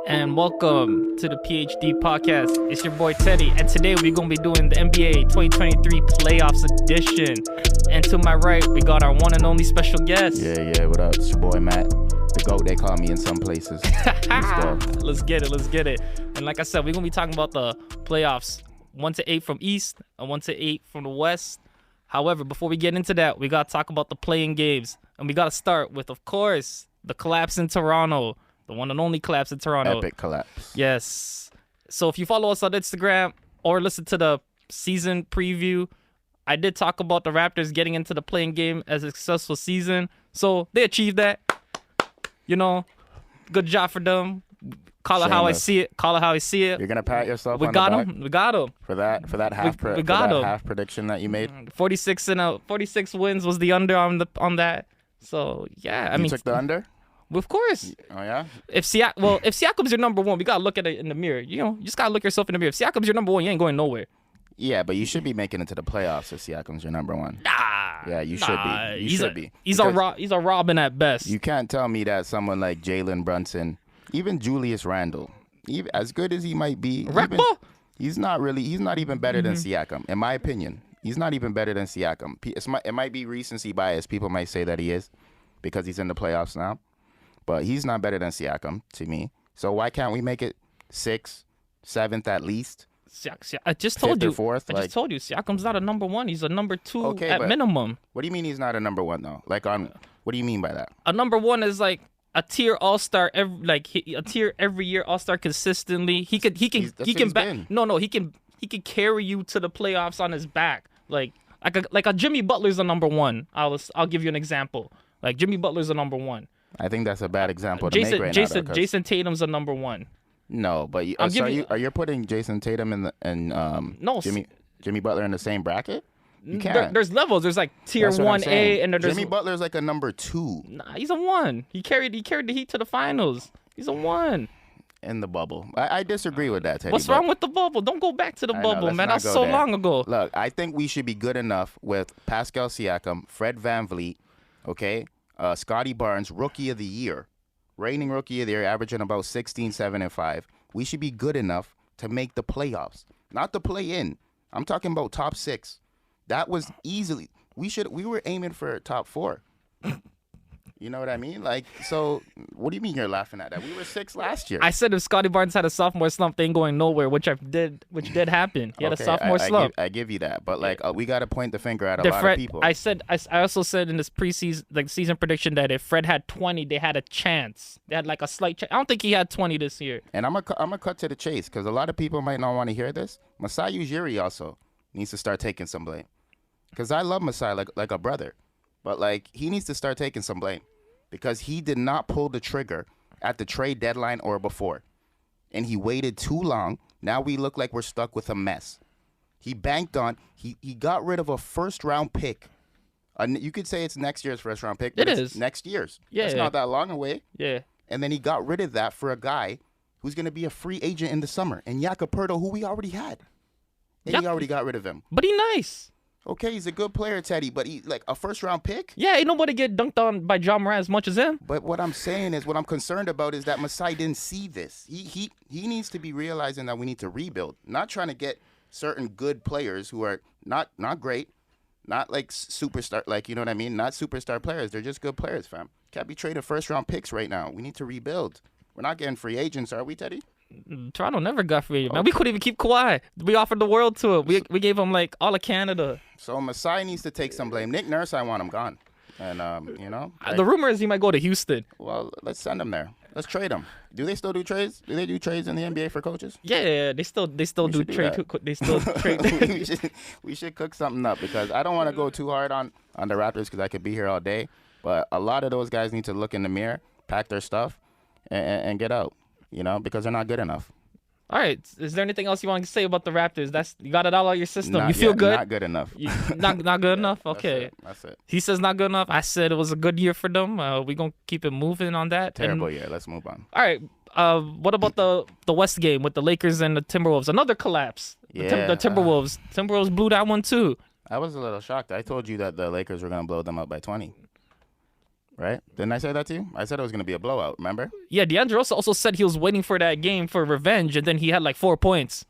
And welcome to the PhD podcast. It's your boy Teddy, and today we're gonna be doing the NBA 2023 playoffs edition. And to my right, we got our one and only special guest. Yeah, what up? It's your boy Matt, the GOAT they call me in some places. Let's get it. And like I said, we're gonna be talking about the playoffs, 1 to 8 from East and 1 to 8 from the West. However, before we get into that, we gotta talk about the playing games, and we gotta start with, of course, the collapse in Toronto. The one and only collapse in Toronto. Epic collapse. Yes. So if you follow us on Instagram or listen to the season preview, I did talk about the Raptors getting into the playing game as a successful season. So they achieved that. You know, good job for them. Call it how I see it. You're gonna pat yourself on the back. We got him. For that half half prediction that you made. 46 wins was the under on that. So yeah, You took the under? Of course. Oh yeah. If Siakam's your number one, we gotta look at it in the mirror. You know, you just gotta look yourself in the mirror. If Siakam's your number one, you ain't going nowhere. Yeah, but you should be making it to the playoffs if Siakam's your number one. Yeah, you should be. You should be. He's a Robin at best. You can't tell me that someone like Jalen Brunson, even Julius Randle, even as good as he might be, he's not even better than Siakam, in my opinion. He's not even better than Siakam. It might be recency bias. People might say that he is because he's in the playoffs now. But he's not better than Siakam to me. So why can't we make it 6th, 7th at least? I just told you. 4th, I just told you. Siakam's not a number one. He's a number two at minimum. What do you mean he's not a number one though? What do you mean by that? A number one is like a tier all-star every year all-star consistently. He can carry you to the playoffs on his back. Like a Jimmy Butler's a number one. I'll give you an example. Like Jimmy Butler's a number one. I think that's a bad example to make right now. Jason Tatum's a number one. No, but are you putting Jason Tatum and Jimmy Butler in the same bracket? You can't. There's levels. There's like tier 1A, and then there's Jimmy Butler's like a number 2. Nah, he's a 1. He carried the Heat to the finals. He's a 1. In the bubble. I disagree with that, Teddy. What's wrong with the bubble? Don't go back to the bubble, man. That's so long ago. Look, I think we should be good enough with Pascal Siakam, Fred VanVleet, okay? Scotty Barnes, Rookie of the Year, reigning Rookie of the Year, averaging about 16, 7, and 5. We should be good enough to make the playoffs, not the play-in. I'm talking about top 6. That was easily. We were aiming for top 4. You know what I mean? Like, so what do you mean you're laughing at that? We were 6 last year. I said if Scotty Barnes had a sophomore slump, they ain't going nowhere, which did happen. He had a sophomore slump. I give you that, but like we got to point the finger at a lot of people. I also said in this preseason season prediction that if Fred had 20, they had a chance. They had like a slight chance. I don't think he had 20 this year. And I'm gonna cut to the chase because a lot of people might not want to hear this. Masai Ujiri also needs to start taking some blame because I love Masai like a brother. But, like, he needs to start taking some blame because he did not pull the trigger at the trade deadline or before. And he waited too long. Now we look like we're stuck with a mess. He banked on – he got rid of a first-round pick. You could say it's next year's first-round pick, but it's next year's. Yeah. It's not that long away. Yeah. And then he got rid of that for a guy who's going to be a free agent in the summer. And Jakob Poeltl, who we already had. And he already got rid of him. But he's nice. Okay, he's a good player, Teddy, but he like a first-round pick? Yeah, ain't nobody get dunked on by John Morant as much as him. But what I'm saying is, what I'm concerned about is that Masai didn't see this. He needs to be realizing that we need to rebuild, not trying to get certain good players who are not great, not like superstar, like, you know what I mean? Not superstar players. They're just good players, fam. Can't be trading first-round picks right now. We need to rebuild. We're not getting free agents, are we, Teddy? Toronto never got free agent, man. We couldn't even keep Kawhi. We offered the world to him. We gave him like all of Canada. So Masai needs to take some blame. Nick Nurse, I want him gone. And you know, the rumor is he might go to Houston. Well, let's send him there. Let's trade him. Do they still do trades? Do they do trades in the NBA for coaches? Yeah, they still do trade. They still trade. we should cook something up because I don't want to go too hard on the Raptors because I could be here all day. But a lot of those guys need to look in the mirror, pack their stuff, and get out. You know, because they're not good enough. All right. Is there anything else you want to say about the Raptors? You got it all out of your system. You feel good? Not good enough. Not good enough? Okay. That's it. He says not good enough. I said it was a good year for them. We're going to keep it moving on that. Terrible year. Let's move on. All right. What about the West game with the Lakers and the Timberwolves? Another collapse. Yeah. The Timberwolves. Timberwolves blew that one too. I was a little shocked. I told you that the Lakers were going to blow them up by 20. right? Didn't I say that to you? I said it was going to be a blowout, remember? Yeah, DeAndre Russell also said he was waiting for that game for revenge, and then he had like 4 points.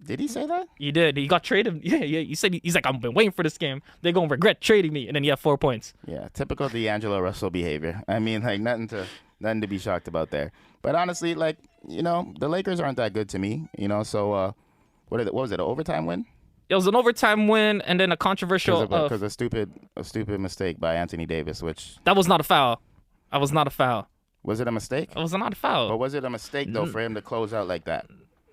Did he say that? He did. He got traded. Yeah. He said he's like, I've been waiting for this game. They're gonna regret trading me, and then he had 4 points. Yeah, typical D'Angelo Russell behavior. I mean, like nothing to be shocked about there. But honestly, like the Lakers aren't that good to me. So what was it? An overtime win? It was an overtime win, and then a controversial because a stupid mistake by Anthony Davis, which that was not a foul. That was not a foul. Was it a mistake? It was not a foul. But was it a mistake though for him to close out like that?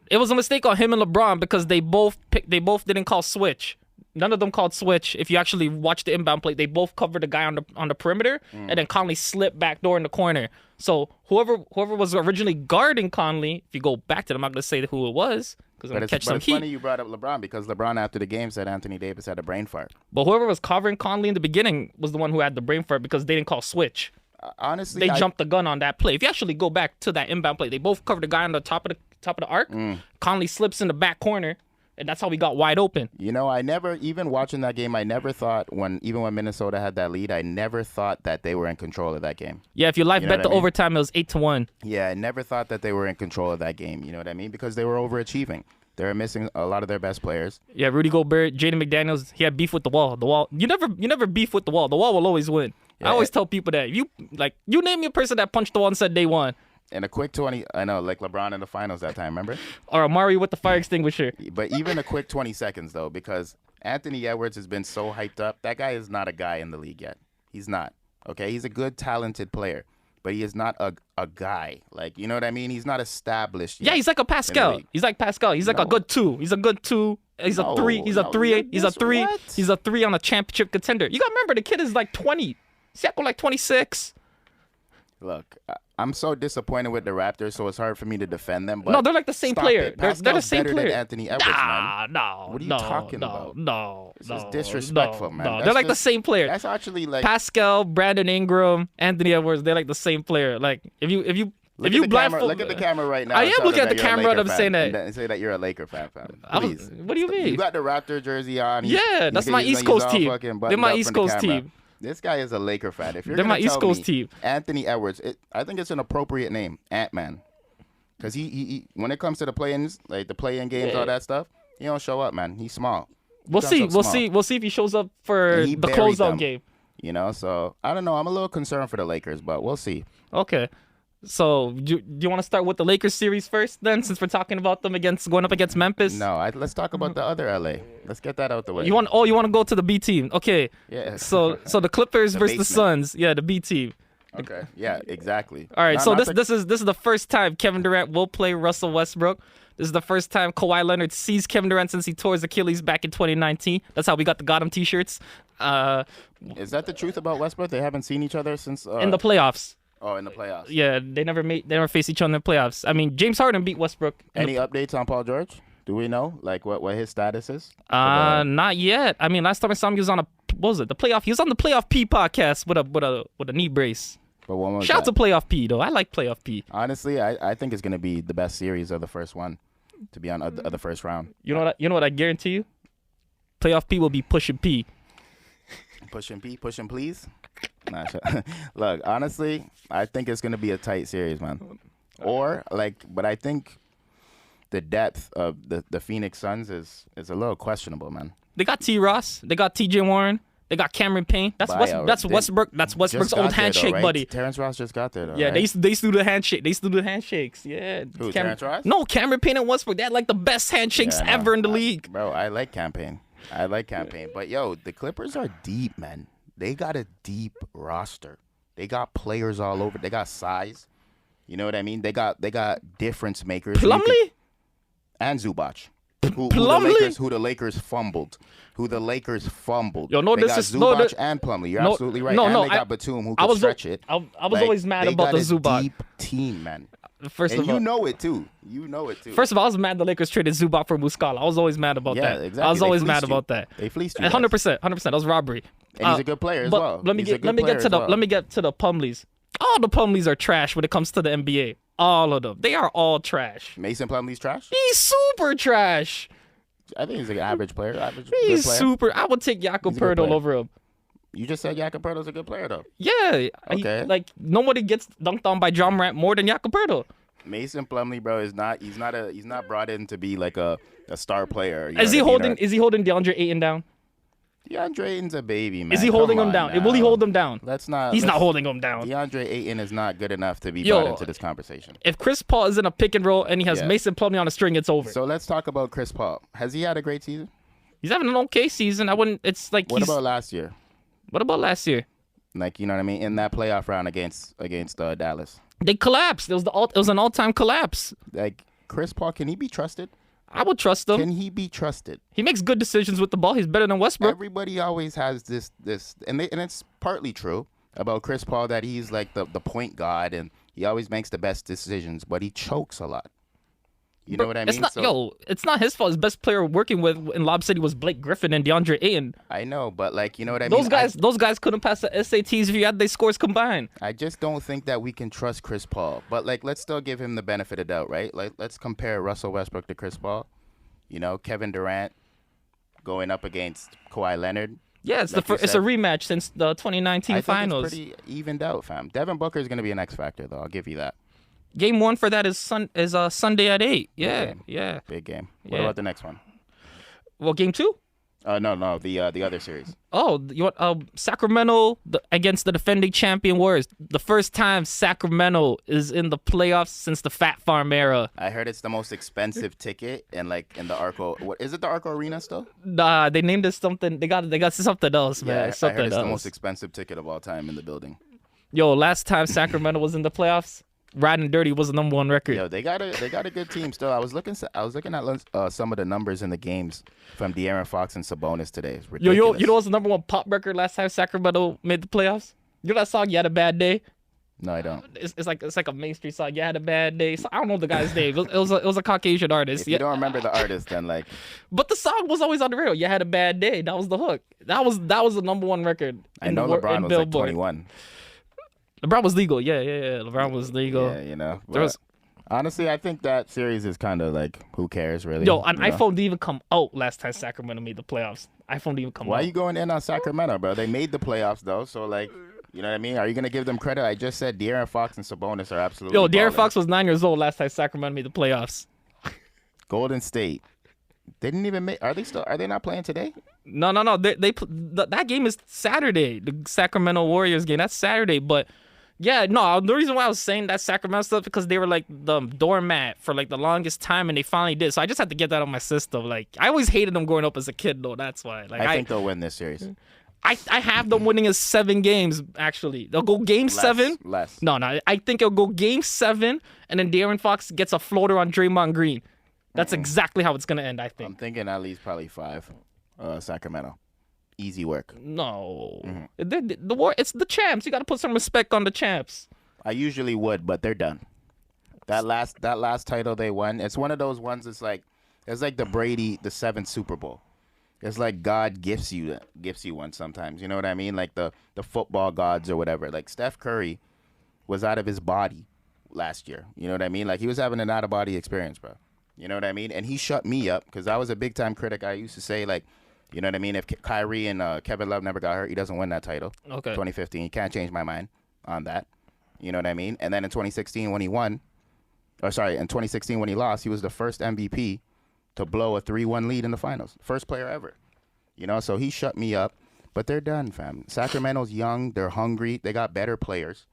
It was a mistake on him and LeBron because they both didn't call switch. None of them called switch. If you actually watch the inbound play, they both covered the guy on the perimeter, and then Conley slipped back door in the corner. So whoever was originally guarding Conley, if you go back to them, I'm not gonna say who it was because I'm gonna catch some heat. It's funny you brought up LeBron because LeBron after the game said Anthony Davis had a brain fart. But whoever was covering Conley in the beginning was the one who had the brain fart because they didn't call switch. Honestly, they jumped the gun on that play. If you actually go back to that inbound play, they both covered the guy on the top of the arc. Conley slips in the back corner, and that's how we got wide open. I never, even watching that game, I never thought even when Minnesota had that lead, I never thought that they were in control of that game. Yeah, if you live bet the overtime, it was 8-1. Yeah, I never thought that they were in control of that game. You know what I mean? Because they were overachieving. They were missing a lot of their best players. Yeah, Rudy Gobert, Jaden McDaniels, he had beef with the wall. The wall, you never beef with the wall. The wall will always win. Yeah, I always tell people that. You name me a person that punched the wall and said they won. And a quick 20, I know, like LeBron in the finals that time, remember? Or Amari with the fire extinguisher. But even a quick 20 seconds, though, because Anthony Edwards has been so hyped up. That guy is not a guy in the league yet. He's not, okay? He's a good, talented player, but he is not a guy. Like, you know what I mean? He's not established yet. Yeah, he's like a Pascal. He's like Pascal. He's like a good 2. He's a good 2. He's a 3. He's a 3. He's a 3. What? He's a 3 on a championship contender. You got to remember, the kid is like 20. He's like 26. Look, I'm so disappointed with the Raptors, so it's hard for me to defend them. But no, they're like the same player. They're the same better player. Than Anthony Edwards, man. No. What are you talking about? No. This is disrespectful, man. No, they're like the same player. That's actually like Pascal, Brandon Ingram, Anthony Edwards. They're like the same player. Like if you blindfold, look at the camera right now. I am looking at the camera and I'm saying that. And say that you're a Laker fan. Please. What do you mean? You got the Raptor jersey on. Yeah, that's my East Coast team. They're my East Coast team. This guy is a Laker fan. If you're They're my East Coast me, team. Anthony Edwards, I think it's an appropriate name, Ant-Man, because he when it comes to the play-ins, like the play-in games, all that stuff, he don't show up, man. He's small. We'll see if he shows up for the closeout game. So I don't know. I'm a little concerned for the Lakers, but we'll see. Okay. So, do you want to start with the Lakers series first, then, since we're talking about them going up against Memphis? No, let's talk about the other LA. Let's get that out the way. You want to go to the B team? Okay. Yeah. So the Clippers versus the Suns. Yeah, the B team. Okay. Yeah, exactly. All right. This is the first time Kevin Durant will play Russell Westbrook. This is the first time Kawhi Leonard sees Kevin Durant since he tore his Achilles back in 2019. That's how we got the Got 'em t-shirts. Is that the truth about Westbrook? They haven't seen each other since in the playoffs. Oh, in the playoffs. Yeah, they never faced each other in the playoffs. I mean, James Harden beat Westbrook. Any updates on Paul George? Do we know like what his status is? Not yet. I mean, last time I saw him, he was on the playoff. He was on the Playoff P podcast with a knee brace. But when was Shout out to Playoff P though. I like Playoff P. Honestly, I think it's gonna be the best series of the first one to be on the first round. You know what I guarantee you? Playoff P will be pushing P. Pushing P, pushing please. Nah, look, honestly, I think it's gonna be a tight series, man. But I think the depth of the Phoenix Suns is a little questionable, man. They got T. Ross, they got T.J. Warren, they got Cameron Payne. That's Westbrook. That's Westbrook's old handshake buddy. Terrence Ross just got there, though. Yeah, right? they used to do the handshake. They used to do the handshakes. Yeah. Who, Terrence Ross? No, Cameron Payne and Westbrook. They had like the best handshakes ever in the league. Bro, I like campaign. But yo, the Clippers are deep, man. They got a deep roster. They got players all over. They got size. You know what I mean? They got difference makers. Plumlee? And Zubac. Plumlee? Who the Lakers fumbled. Yo, no, they got Zubac and Plumlee. You're absolutely right. And they got Batum who can stretch it. I was always mad about the Zubac. They got a deep team, man. You know it too. First of all, I was mad the Lakers traded Zubac for Muscala. I was always mad about that. Exactly. I was always mad about that. They fleeced you. 100%. That was robbery. And he's a good player as well. Let me get to the Plumlees. All the Plumlees are trash when it comes to the NBA. All of them. They are all trash. Mason Plumlee's trash? He's super trash. I think he's an average player. He's super. I would take Jakob Poeltl over him. You just said Jakob Poeltl's a good player, though. Yeah. Okay. Like nobody gets dunked on by John Morant more than Jakob Poeltl. Mason Plumlee, bro, is not. He's not brought in to be like a star player. Is he holding DeAndre Ayton down? DeAndre Ayton's a baby, man. Is he holding him down? Will he hold him down? He's not holding him down. DeAndre Ayton is not good enough to be brought into this conversation. If Chris Paul is in a pick and roll and he has Mason Plumlee on a string, it's over. So let's talk about Chris Paul. Has he had a great season? He's having an okay season. I wouldn't. It's like. What about last year? What about last year? Like, you know what I mean? In that playoff round against Dallas, they collapsed. It was an all-time collapse. Like, Chris Paul, can he be trusted? I would trust him. Can he be trusted? He makes good decisions with the ball. He's better than Westbrook. Everybody always has this, and it's partly true about Chris Paul that he's like the point god and he always makes the best decisions, but he chokes a lot. You know what I mean? It's not his fault. His best player working with in Lob City was Blake Griffin and DeAndre Ayton. I know, but like, you know what I mean? Those guys couldn't pass the SATs if you had their scores combined. I just don't think that we can trust Chris Paul. But like, let's still give him the benefit of doubt, right? Like, let's compare Russell Westbrook to Chris Paul. You know, Kevin Durant going up against Kawhi Leonard. Yeah, it's a rematch since the 2019 finals. It's pretty evened out, fam. Devin Booker is going to be an X factor, though. I'll give you that. Game 1 for that is Sunday at 8. Yeah, yeah. Big game. What about the next one? Well, game 2? No, the other series. Oh, you want Sacramento against the defending champion Warriors. The first time Sacramento is in the playoffs since the Fat Farm era. I heard it's the most expensive ticket in the Arco. What is it? The Arco Arena still? Nah, they named it something. They got something else, man. I heard it's the most expensive ticket of all time in the building. Yo, last time Sacramento was in the playoffs, Riding Dirty was the #1 record. Yo, they got a good team still. I was looking at some of the numbers in the games from De'Aaron Fox and Sabonis today. It's ridiculous. Yo, you know what's the #1 pop record last time Sacramento made the playoffs? You know that song, You Had a Bad Day? No, I don't. It's like a Main Street song. You Had a Bad Day. So I don't know the guy's name. It was a Caucasian artist. If you don't remember the artist, then like. But the song was always on the radio. You Had a Bad Day. That was the hook. That was the #1 record. I know LeBron was like 21. LeBron was legal. Yeah. LeBron was legal. Yeah, you know. Honestly, I think that series is kind of like, who cares, really? Yo, an iPhone didn't even come out last time Sacramento made the playoffs. iPhone didn't even come out. Why are you going in on Sacramento, bro? They made the playoffs, though, so, like, you know what I mean? Are you going to give them credit? I just said De'Aaron Fox and Sabonis are absolutely De'Aaron Fox was 9 years old last time Sacramento made the playoffs. Golden State. They didn't even make. Are they not playing today? No. That game is Saturday. The Sacramento Warriors game. That's Saturday, but. Yeah, no, the reason why I was saying that Sacramento stuff because they were like the doormat for like the longest time and they finally did. So I just had to get that on my system. Like I always hated them growing up as a kid though. That's why. Like I think they'll win this series. I have them winning in 7 games actually. They'll go game 7. Less. No, I think it'll go game 7 and then De'Aaron Fox gets a floater on Draymond Green. That's exactly how it's gonna end, I think. I'm thinking at least probably 5. Sacramento. Easy work. No. The war. It's the champs. You got to put some respect on the champs. I usually would, but they're done. That last title they won, it's one of those ones. It's like the Brady, the 7th Super Bowl. It's like God gifts you one sometimes. You know what I mean? Like the football gods or whatever. Like Steph Curry was out of his body last year. You know what I mean? Like he was having an out of body experience, bro. You know what I mean? And he shut me up because I was a big time critic. I used to say like. You know what I mean? If Kyrie and Kevin Love never got hurt, he doesn't win that title. Okay. 2015. You can't change my mind on that. You know what I mean? And then in 2016 when he won, in 2016 when he lost, he was the first MVP to blow a 3-1 lead in the finals. First player ever. You know, so he shut me up. But they're done, fam. Sacramento's young. They're hungry. They got better players.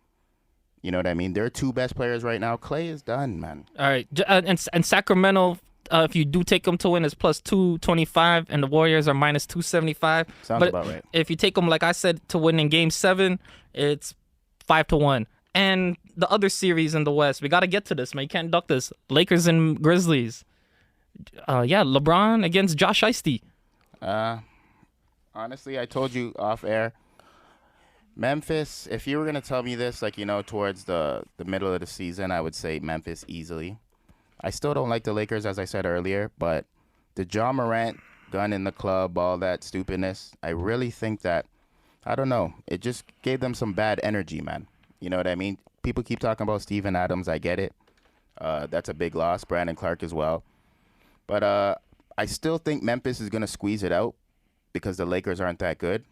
You know what I mean? Their 2 best players right now. Clay is done, man. All right. And Sacramento... if you do take them to win, it's plus 225, and the Warriors are minus 275. Sounds about right. If you take them, like I said, to win in Game 7, it's 5-1. And the other series in the West, we got to get to this, man. You can't duck this. Lakers and Grizzlies. LeBron against Josh Heisty. Honestly, I told you off air. Memphis, if you were going to tell me this, like, you know, towards the middle of the season, I would say Memphis easily. I still don't like the Lakers, as I said earlier, but the Ja Morant gun in the club, all that stupidness, I really think that, I don't know, it just gave them some bad energy, man. You know what I mean? People keep talking about Steven Adams. I get it. That's a big loss. Brandon Clark as well. But I still think Memphis is going to squeeze it out because the Lakers aren't that good.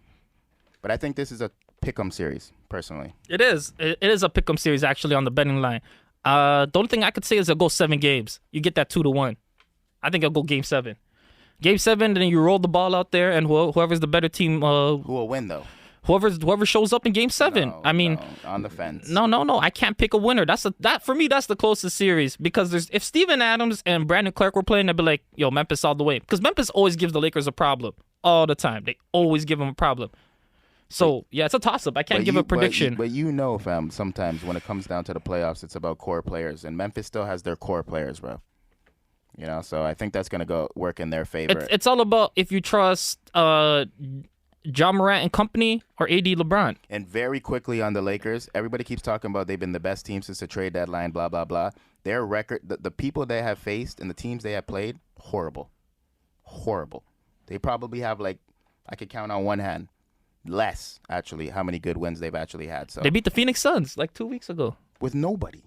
But I think this is a pick'em series, personally. It is. It is a pick'em series actually on the betting line. The only thing I could say is it'll go 7 games. You get that 2-1. I think it'll go Game 7. Game 7, then you roll the ball out there, and whoever's the better team. Who will win though? Whoever shows up in Game 7. No, I mean, no, on the fence. No. I can't pick a winner. That for me. That's the closest series because if Steven Adams and Brandon Clark were playing, I'd be like, yo, Memphis all the way. Because Memphis always gives the Lakers a problem all the time. They always give them a problem. So yeah, it's a toss up. I can't give a prediction. But fam, sometimes when it comes down to the playoffs, it's about core players, and Memphis still has their core players, bro. You know, so I think that's gonna work in their favor. It's all about if you trust John Morant and company or AD LeBron. And very quickly on the Lakers, everybody keeps talking about they've been the best team since the trade deadline, blah, blah, blah. Their record, the people they have faced and the teams they have played, horrible. Horrible. They probably have, like, I could count on one hand, less, actually, how many good wins they've actually had. So They beat the Phoenix Suns like 2 weeks ago. with nobody.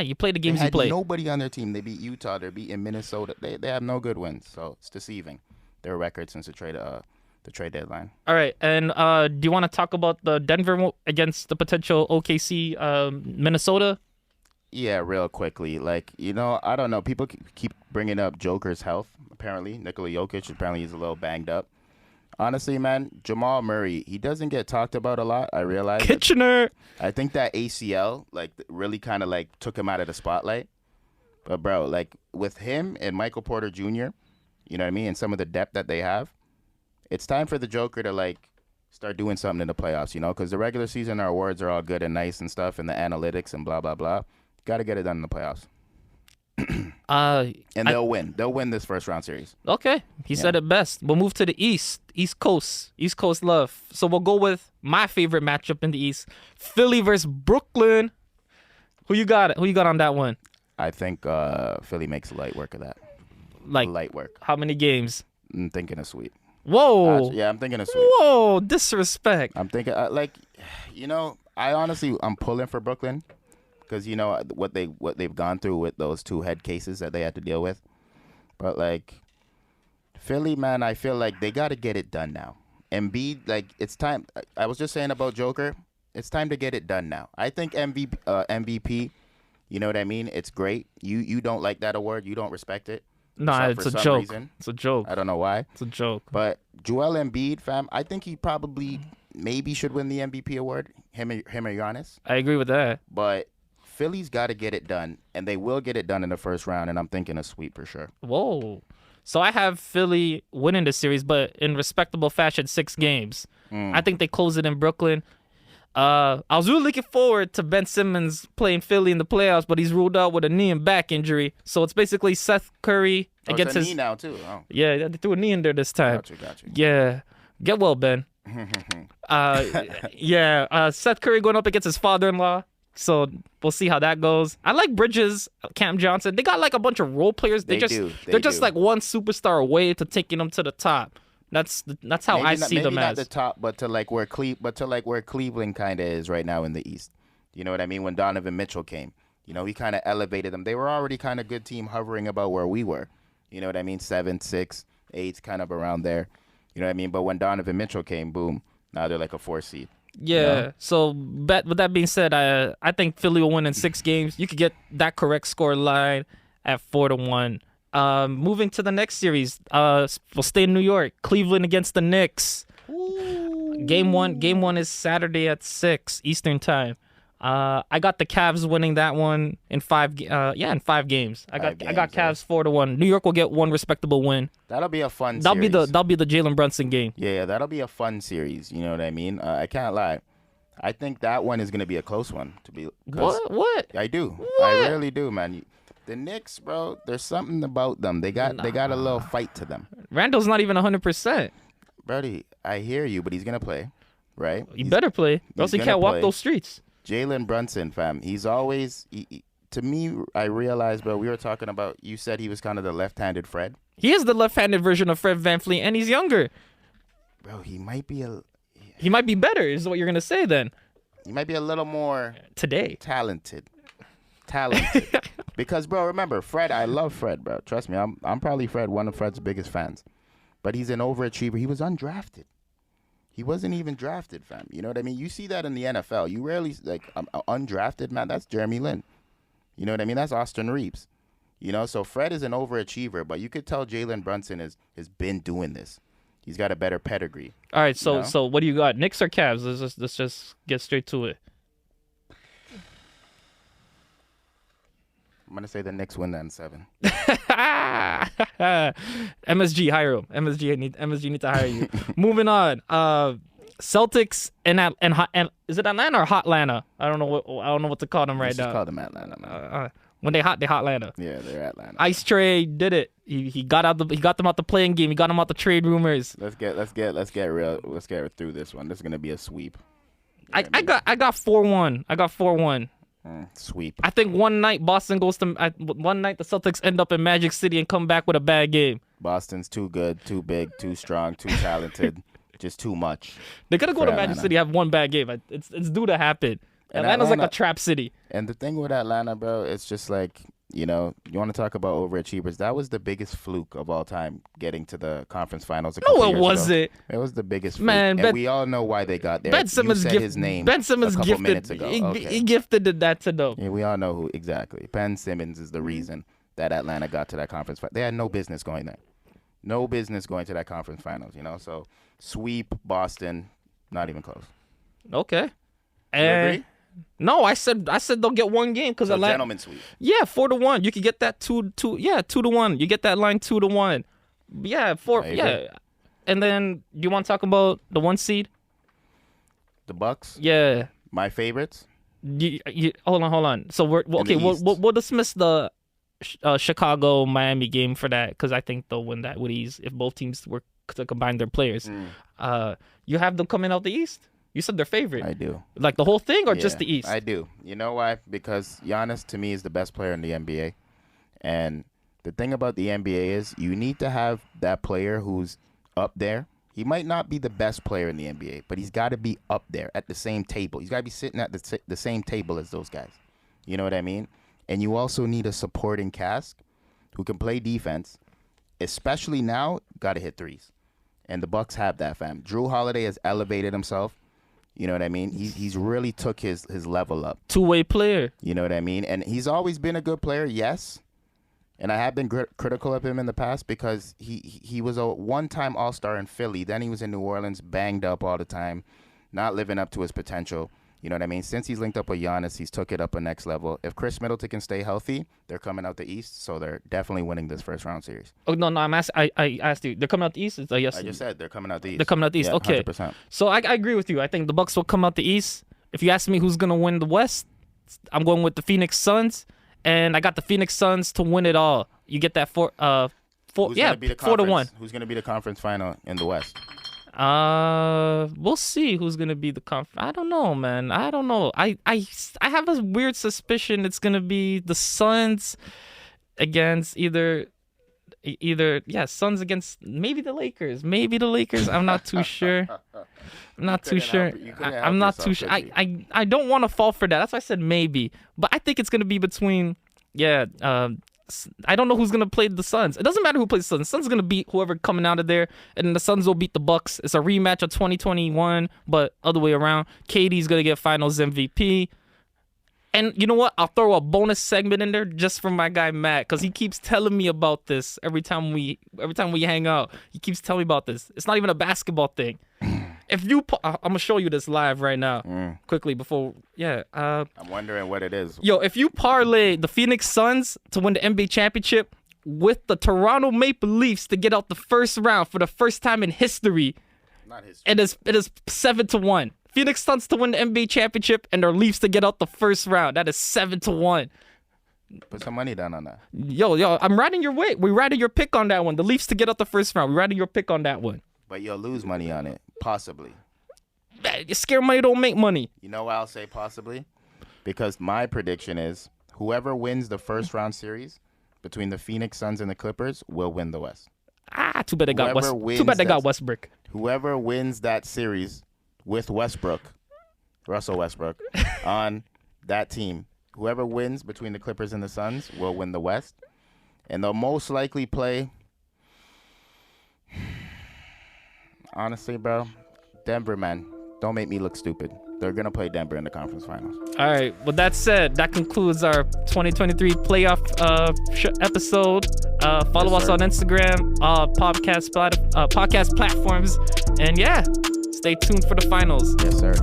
You play the games They you play. had nobody on their team. They beat Utah. They're beating Minnesota. They have no good wins, so it's deceiving. Their record since the trade deadline. All right, and do you want to talk about the Denver against the potential OKC Minnesota? Yeah, real quickly. Like, you know, I don't know. People keep bringing up Joker's health, apparently. Nikola Jokic, apparently he's a little banged up. Honestly, man, Jamal Murray, he doesn't get talked about a lot, I realize. Kitchener. I think that ACL, like, really kind of, like, took him out of the spotlight. But, bro, like, with him and Michael Porter Jr., you know what I mean, and some of the depth that they have, it's time for the Joker to, like, start doing something in the playoffs, you know, because the regular season, our awards are all good and nice and stuff, and the analytics and blah, blah, blah. Got to get it done in the playoffs. And they'll win. They'll win this first round series. Okay, he said it best. We'll move to the East Coast love. So we'll go with my favorite matchup in the East, Philly versus Brooklyn. Who you got on that one? I think Philly makes light work of that. Like light work. How many games? I'm thinking a sweep. Whoa. Yeah, I'm thinking a sweep. Whoa, disrespect. I'm thinking I'm pulling for Brooklyn. Because you know what they've gone through with those 2 head cases that they had to deal with, but like Philly, man, I feel like they got to get it done now. Embiid, like it's time. I was just saying about Joker, it's time to get it done now. I think MVP, you know what I mean? It's great. You don't like that award, you don't respect it. Nah, it's a joke. It's a joke. I don't know why. It's a joke. But Joel Embiid, fam, I think he probably maybe should win the MVP award. Him or Giannis. I agree with that. But Philly's got to get it done, and they will get it done in the first round, and I'm thinking a sweep for sure. Whoa. So I have Philly winning the series, but in respectable fashion, 6 games. I think they close it in Brooklyn. I was really looking forward to Ben Simmons playing Philly in the playoffs, but he's ruled out with a knee and back injury. So it's basically Seth Curry against it's a knee now too. Oh. Yeah, they threw a knee in there this time. Got you. Yeah. Get well, Ben. Seth Curry going up against his father-in-law. So we'll see how that goes. I like Bridges, Cam Johnson. They got like a bunch of role players. They're just like one superstar away to taking them to the top. That's how I see them as. Maybe not the top, but to like where Cleveland kind of is right now in the East. You know what I mean? When Donovan Mitchell came, you know, he kind of elevated them. They were already kind of good team, hovering about where we were. You know what I mean? 7, 6, 8, kind of around there. You know what I mean? But when Donovan Mitchell came, boom, now they're like a 4 seed. Yeah. You know? So, with that being said, I think Philly will win in 6 games. You could get that correct score line at 4-1. Moving to the next series, we'll stay in New York. Cleveland against the Knicks. Ooh. Game one is Saturday at 6 Eastern time. I got the Cavs winning that one in 5 games. I got Cavs 4-1. New York will get one respectable win. That'll be a fun that'll series. That'll be the Jalen Brunson game. Yeah, that'll be a fun series. You know what I mean? I can't lie. I think that one is going to be a close one. What? I do. What? I really do, man. The Knicks, bro, there's something about them. They got a little fight to them. Randall's not even 100%. Brody, I hear you, but he's going to play, right? He better play, or else he can't walk those streets. Jalen Brunson, fam, he's always, to me, I realized, bro, we were talking about, you said he was kind of the left-handed Fred. He is the left-handed version of Fred VanVleet, and he's younger. Bro, he might be He might be better, is what you're going to say then. He might be a little more... Talented. Because, bro, remember, Fred, I love Fred, bro. Trust me, I'm probably one of Fred's biggest fans. But he's an overachiever. He was undrafted. He wasn't even drafted, fam. You know what I mean? You see that in the NFL. You rarely, like, undrafted, man, that's Jeremy Lin. You know what I mean? That's Austin Reeves. You know, so Fred is an overachiever, but you could tell Jalen Brunson has been doing this. He's got a better pedigree. All right, so you know? so what do you got? Knicks or Cavs? Let's just get straight to it. I'm going to say the Knicks win that in 7. MSG, hire him. MSG need to hire you. Moving on. Celtics and is it Atlanta or Hot Atlanta? I don't know what to call them right Let's now. just call them Atlanta, man. When they hot Atlanta. Yeah, they're Atlanta. Ice Trade did it. He got them out the playing game. He got them out the trade rumors. Let's get real. Let's get through this one. This is gonna be a sweep. I got 4-1. I got 4-1. Sweep. I think one night Boston goes to one night the Celtics end up in Magic City and come back with a bad game. Boston's too good, too big, too strong, too talented, just too much. They're gonna go to Magic Atlanta. City, have one bad game. It's due to happen. And Atlanta's like a trap city. And the thing with Atlanta, bro, it's just like, you know, you want to talk about overachievers. That was the biggest fluke of all time, getting to the conference finals. No, it wasn't. It was the biggest fluke. Man, and we all know why they got there. Ben Simmons you said his name Ben Simmons a couple gifted. minutes ago. He gifted that to them. Yeah, we all know who exactly. Ben Simmons is the reason that Atlanta got to that conference. They had no business going there. No business going to that conference finals, you know? So, sweep Boston, not even close. Okay. You And agree? no, I said they'll get one game because Atlanta. Gentleman sweep. Yeah, 4-1. You could get that 2-1. You get that line 2-1. Yeah, 4. I agree. Yeah. And then do you want to talk about the 1 seed? The Bucks, Yeah. my favorites. Hold on. So we'll dismiss the Chicago Miami game for that because I think they'll win that with ease if both teams were to combine their players. You have them coming out the East. You said their favorite. I do. Like the whole thing or just the East? I do. You know why? Because Giannis, to me, is the best player in the NBA. And the thing about the NBA is you need to have that player who's up there. He might not be the best player in the NBA, but he's got to be up there at the same table. He's got to be sitting at the same table as those guys. You know what I mean? And you also need a supporting cast who can play defense, especially now, got to hit threes. And the Bucks have that, fam. Drew Holiday has elevated himself. You know what I mean? He's really took his level up. Two-way player. You know what I mean? And he's always been a good player, yes. And I have been critical of him in the past because he was a one-time All-Star in Philly. Then he was in New Orleans, banged up all the time, not living up to his potential. You know what I mean? Since he's linked up with Giannis, he's took it up a next level. If Chris Middleton can stay healthy, they're coming out the East, so they're definitely winning this first-round series. Oh, no, I asked you. They're coming out the East? Yes. I just said they're coming out the East. They're coming out the East. Yeah, okay. 100%. So I agree with you. I think the Bucks will come out the East. If you ask me who's going to win the West, I'm going with the Phoenix Suns, and I got the Phoenix Suns to win it all. You get that 4-1. Who's going to be the conference final in the West? We'll see who's gonna be the I don't know, man. I don't know. I have a weird suspicion it's gonna be the Suns against either Suns against maybe the Lakers. I'm not too sure. I'm not too sure. I don't want to fall for that. That's why I said maybe. But I think it's gonna be between I don't know who's gonna play the Suns. It doesn't matter who plays the Suns. The Suns gonna beat whoever coming out of there, and then the Suns will beat the Bucks. It's a rematch of 2021, but other way around. KD's gonna get Finals MVP. And you know what? I'll throw a bonus segment in there just for my guy Matt, because he keeps telling me about this every time we hang out. He keeps telling me about this. It's not even a basketball thing. If you, I'm gonna show you this live right now, quickly before. I'm wondering what it is. Yo, if you parlay the Phoenix Suns to win the NBA championship with the Toronto Maple Leafs to get out the first round for the first time in history, Not history. it is 7-1. Phoenix Suns to win the NBA championship and their Leafs to get out the first round. That is 7-1. Put some money down on that. Yo, I'm riding your way. We're riding your pick on that one. The Leafs to get out the first round. We're riding your pick on that one. But you'll lose money on it, possibly. Scare money don't make money. You know why I'll say possibly? Because my prediction is whoever wins the first round series between the Phoenix Suns and the Clippers will win the West. Too bad they got West. Too bad they got Westbrook. Whoever wins that series with Russell Westbrook, on that team, whoever wins between the Clippers and the Suns will win the West. And they'll most likely play, honestly, bro, Denver, man. Don't make me look stupid. They're going to play Denver in the conference finals. All right. With that said, that concludes our 2023 playoff episode. Follow us on Instagram, podcast platforms. And yeah, stay tuned for the finals. Yes, sir.